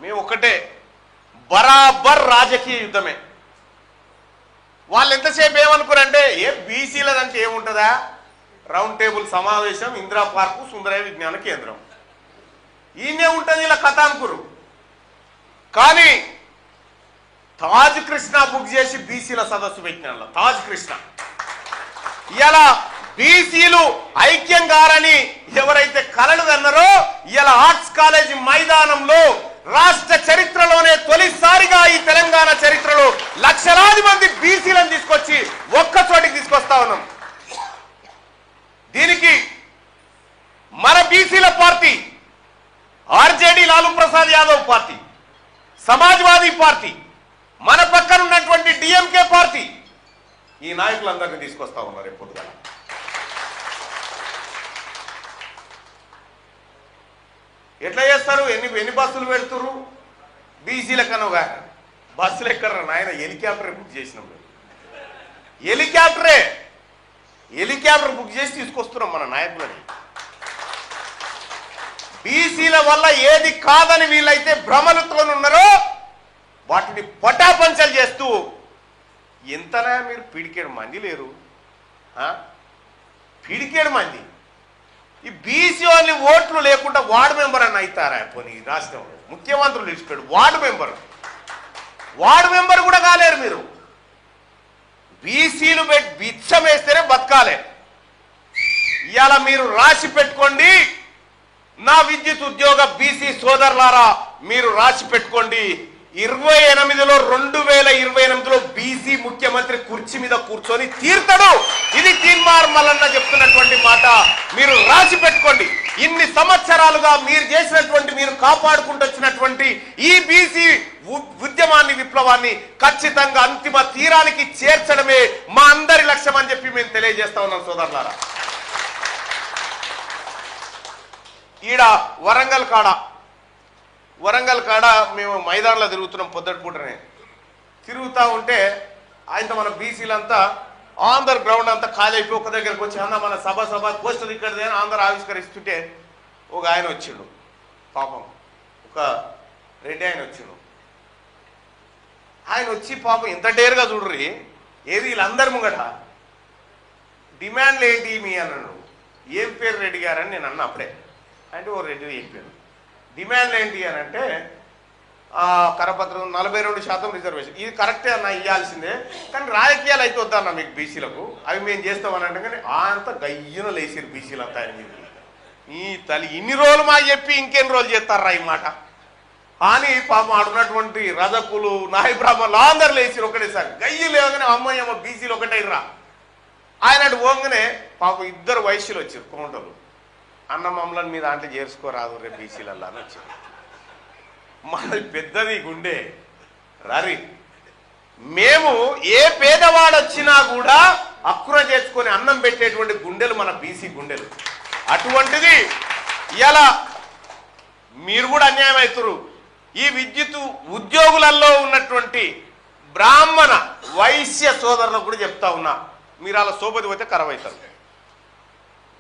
మేము ఒకటే, బరాబర్ రాజకీయ యుద్ధమే. వాళ్ళు ఎంతసేపు ఏమనుకోరంటే బీసీలదంటే ఏముంటుందా, రౌండ్ టేబుల్ సమావేశం, ఇందిరా పార్కు, సుందరయ్య విజ్ఞాన కేంద్రం, ఈయనే ఉంటుంది ఇలా కథ అనుకురు. కానీ తాజ్ కృష్ణ బుక్ చేసి బీసీల సదస్సు పెట్టిన తాజ్ కృష్ణ ఇలా బీసీలు ఐక్యం కారని ఎవరైతే కలలు కన్నారో ఇలా ఆర్ట్స్ కాలేజీ మైదానంలో రాష్ట్ర చరిత్రలోనే తొలిసారిగా ఈ తెలంగాణ చరిత్రలో లక్షలాది మంది బీసీలను తీసుకొచ్చి ఒక్కచోటికి తీసుకొస్తా ఉన్నాం. దీనికి మన బీసీల party, RJD Lalu Prasad Yadav party, Samajwadi party, మన పక్కన ఉన్నటువంటి డిఎంకే పార్టీ, ఈ నాయకులందరినీ తీసుకొస్తా ఉన్నారు. ఎప్పుడు ఎట్లా చేస్తారు? ఎన్ని బస్సులు పెడుతురు బీసీల కనుగా? బస్సులు ఎక్కడరా నాయన, హెలికాప్టర్ బుక్ చేసినాం. హెలికాప్టర్ బుక్ చేసి తీసుకొస్తున్నాం మన నాయకులని. బీసీల వల్ల ఏది కాదని వీళ్ళైతే భ్రమలతో ఉన్నారో వాటిని పటాపంచలు చేస్తూ, ఎంతనా మీరు పిడికేడు మంది లేరు, పిడికేడు మంది ఈ బీసీ వాళ్ళని ఓట్లు లేకుండా వార్డు మెంబర్ అని అవుతారా? పోనీ రాష్ట్రంలో ముఖ్యమంత్రులు ఇచ్చాడు వార్డు మెంబర్ కూడా కాలేరు మీరు. బీసీలు బిచ్చం వేస్తేనే బతకాలే. ఇవాళ మీరు రాసి పెట్టుకోండి, నా విద్యుత్ ఉద్యోగ బీసీ సోదరులారా, మీరు రాసి పెట్టుకోండి, 28లో 2028లో బీసీ ముఖ్యమంత్రి కుర్చీ మీద కూర్చొని తీర్తాడు. ఇది తీన్మార్ మల్లన్న చెప్తున్నటువంటి మాట, మీరు రాసి పెట్టుకోండి. ఇన్ని సంవత్సరాలుగా మీరు చేసినటువంటి, మీరు కాపాడుకుంటూ వచ్చినటువంటి ఈ బీసీ ఉద్యమాన్ని, విప్లవాన్ని ఖచ్చితంగా అంతిమ తీరానికి చేర్చడమే మా అందరి లక్ష్యం అని చెప్పి మేము తెలియజేస్తా ఉన్నాం సోదరులారా. ఈడ వరంగల్ కాడ మేము మైదానంలో తిరుగుతున్నాం. పొద్దుటి పూటనే తిరుగుతూ ఉంటే ఆయనతో మన బీసీలంతా ఆంధ్ర గ్రౌండ్ అంతా ఖాళీ అయిపోయి ఒక దగ్గరకు వచ్చి, అన్న మన సభ పోస్టర్ ఇక్కడ ఆంధ్ర ఆవిష్కరిస్తుంటే ఒక ఆయన వచ్చిండు, పాపం ఒక రెడ్డి ఆయన వచ్చిండు. ఆయన వచ్చి పాపం ఎంత డేర్గా చూడ్రి, ఏది వీళ్ళందరి ముంగట డిమాండ్లు ఏంటి మీ అన్నాడు. ఏం పేరు రెడ్డి గారని నేను అన్న అప్పుడే. అంటే ఓ రెడ్డి చెప్పాను. డిమాండ్లు ఏంటి అని అంటే, కరపత్రం 42% రిజర్వేషన్, ఇది కరెక్టే అన్న, ఇవ్వాల్సిందే, కానీ రాజకీయాలు అయితే వద్దన్న మీకు బీసీలకు, అవి మేము చేస్తామని అంటే, కానీ అంతా గయ్యన లేచారు బీసీలు అంతా. ఆయన మీకు ఈ తల్లి ఇన్ని రోజులు మాకు చెప్పి ఇంకెన్ని రోజులు చేస్తారా ఈ మాట అని పాపం ఆడున్నటువంటి రజకులు, నాయ బ్రాహ్మణులు అందరు లేచారు ఒకటేసారి. గయ్యి లేవగానే అమ్మ బీసీలు ఒకటైర్రా ఆయన అటు పోగానే పాపం 2 వైశ్యులు వచ్చారు కౌంటర్లు. అన్న మమ్మల్ని మీద అంటే చేర్చుకోరాదు రేపు బీసీలల్లా అని వచ్చారు. మనది పెద్దది గుండె రరి, మేము ఏ పేదవాడు వచ్చినా కూడా అక్కున చేసుకొని అన్నం పెట్టేటువంటి గుండెలు మన బీసీ గుండెలు. అటువంటిది ఇలా మీరు కూడా అన్యాయం అవుతారు. ఈ విద్యుత్ ఉద్యోగులలో ఉన్నటువంటి బ్రాహ్మణ వైశ్య సోదరులకు కూడా చెప్తా ఉన్నా, మీరు అలా సోపతి పోతే ఖరాబ్ అవుతారు.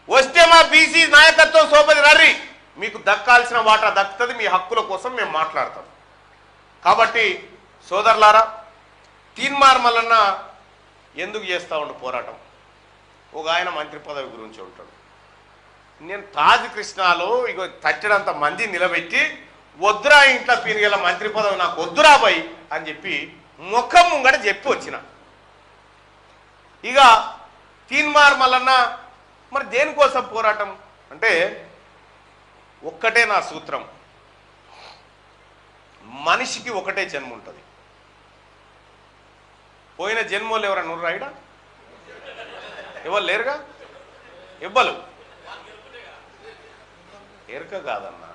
వస్తే మా బీసీ నాయకత్వం సోపతి రర్రి, మీకు దక్కాల్సిన వాటా దక్కుతుంది, మీ హక్కుల కోసం మేము మాట్లాడతాం. కాబట్టి సోదరులారా, తీన్మార్ మల్లన్న ఎందుకు చేస్తూ ఉండు పోరాటం? ఒక ఆయన మంత్రి పదవి గురించి ఉంటాడు. నేను తాజ్ కృష్ణలో ఇగో తట్టడంత మంది నిలబెట్టి, వద్దురా ఇంట్లో పీనిగల మంత్రి పదవి నాకు వద్దురా బాయ్ అని చెప్పి ముఖం ముంగట చెప్పి వచ్చిన. ఇక తీన్మార్ మల్లన్న మరి దేనికోసం పోరాటం అంటే, ఒక్కటే నా సూత్రం, మనిషికి ఒకటే జన్మ ఉంటుంది. పోయిన జన్మలు ఎవరన్నా రాయిడా? ఎవరు లేరుగా, ఇవ్వలు ఎరక కాదన్నా,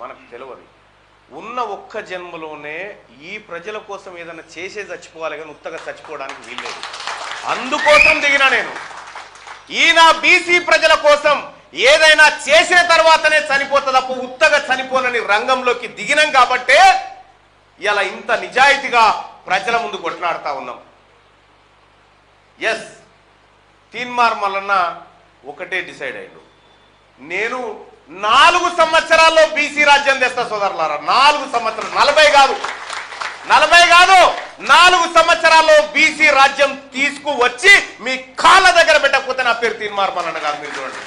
మనకు తెలియదు. ఉన్న ఒక్క జన్మలోనే ఈ ప్రజల కోసం ఏదైనా చేసే చచ్చిపోవాలి, కానీ ఉత్తగా చచ్చిపోవడానికి వీల్లేదు. అందుకోసం దిగినా నేను. ఈయన బీసీ ప్రజల కోసం ఏదైనా చేసిన తర్వాతనే చనిపోతా తప్ప ఉత్తగా చనిపోనని రంగంలోకి దిగినాం. కాబట్టే ఇలా ఇంత నిజాయితీగా ప్రజల ముందు కొట్లాడుతూ ఉన్నాం. ఎస్, తీన్మార్ మల్లన్న ఒకటే డిసైడ్ అయ్యాడు, నేను 4 సంవత్సరాల్లో బీసీ రాజ్యం తెస్తా సోదరులారా. 4 సంవత్సరాలు, 40 కాదు, 4 సంవత్సరాల్లో బీసీ రాజ్యం తీసుకువచ్చి మీ కాళ్ళ దగ్గర పెట్టకపోతే నా పేరు తీన్మార్ మల్లన్న కాదు. మీరు చూడండి.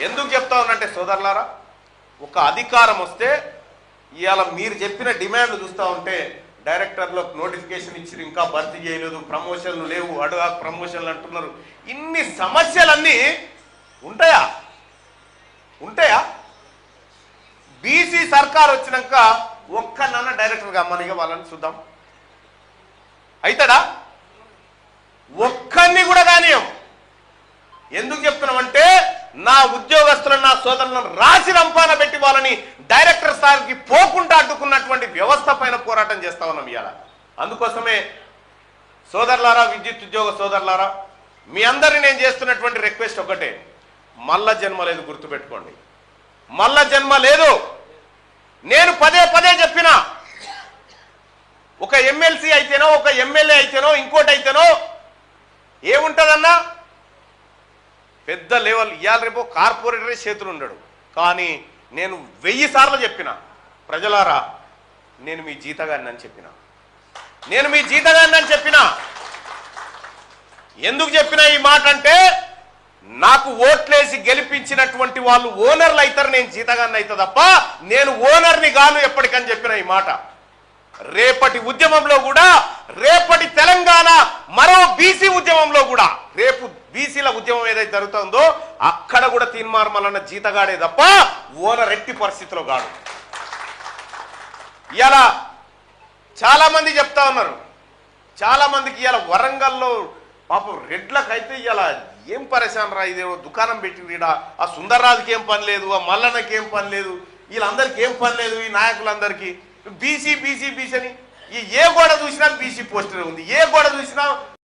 ఎందుకు చెప్తా ఉన్నంటే సోదరులారా, ఒక అధికారం వస్తే ఇవాళ మీరు చెప్పిన డిమాండ్లు చూస్తూ ఉంటే డైరెక్టర్లకు నోటిఫికేషన్ ఇచ్చి ఇంకా భర్తీ చేయలేదు, ప్రమోషన్లు లేవు, అడుగా ప్రమోషన్లు అంటున్నారు. ఇన్ని సమస్యలన్నీ ఉంటాయా? బీసీ సర్కార్ వచ్చినాక ఒక్కనన్న డైరెక్టర్గా అమ్మనిగా వాళ్ళని చూద్దాం, అవుతాడా? ఒక్కరిని కూడా కానీయం. ఎందుకు చెప్తున్నామంటే నా ఉద్యోగస్తులను, నా సోదరులను రాసి రంపాన పెట్టి వాళ్ళని డైరెక్టర్ స్థాయికి పోకుండా అడ్డుకున్నటువంటి వ్యవస్థ పైన పోరాటం చేస్తా ఉన్నాం ఇవాళ. అందుకోసమే సోదరులారా, విద్యుత్ ఉద్యోగ సోదరులారా, మీ అందరినీ నేను చేస్తున్నటువంటి రిక్వెస్ట్ ఒకటే, మల్ల జన్మ లేదు, గుర్తుపెట్టుకోండి. మల్ల జన్మ లేదు. నేను పదే చెప్పిన, ఒక ఎమ్మెల్సీ అయితేనో, ఒక ఎమ్మెల్యే అయితేనో, ఇంకోటి అయితేనో ఏముంటుందన్నా, పెద్ద లెవెల్. ఇవాళ రేపు కార్పొరేటరే చేతులు ఉండడు. కానీ నేను 1000 సార్లు చెప్పిన, ప్రజలారా నేను మీ జీతగాన్ని అని చెప్పిన. ఎందుకు చెప్పిన ఈ మాట అంటే, నాకు ఓట్లేసి గెలిపించినటువంటి వాళ్ళు ఓనర్లు అవుతారు, నేను జీతగాన్ని అవుతా తప్ప నేను ఓనర్ని గాను ఎప్పటికని చెప్పిన ఈ మాట. రేపటి ఉద్యమంలో కూడా, రేపటి తెలంగాణ మరో బీసీ ఉద్యమంలో కూడా, రేపు బీసీల ఉద్యమం ఏదైతే జరుగుతుందో అక్కడ కూడా తీన్మార్ మల్లన్న జీతగాడే తప్ప ఓనర్ ఎట్టి పరిస్థితిలో గాడు. ఇలా చాలా మంది చెప్తా ఉన్నారు, చాలా మందికి ఇలా వరంగల్లో పాపం రెడ్లకైతే ఇలా ఏం పరేషాన్ రా, ఇదేమో దుకాణం పెట్టింది ఈడ, ఆ సుందర్రాజుకి ఏం పని లేదు, ఆ మల్లన్నకి ఏం పని లేదు, వీళ్ళందరికీ ఏం పని లేదు, ఈ నాయకులందరికీ బీసీ అని. ఏ గోడ చూసినా బీసీ పోస్టర్ ఉంది, ఏ గోడ చూసినా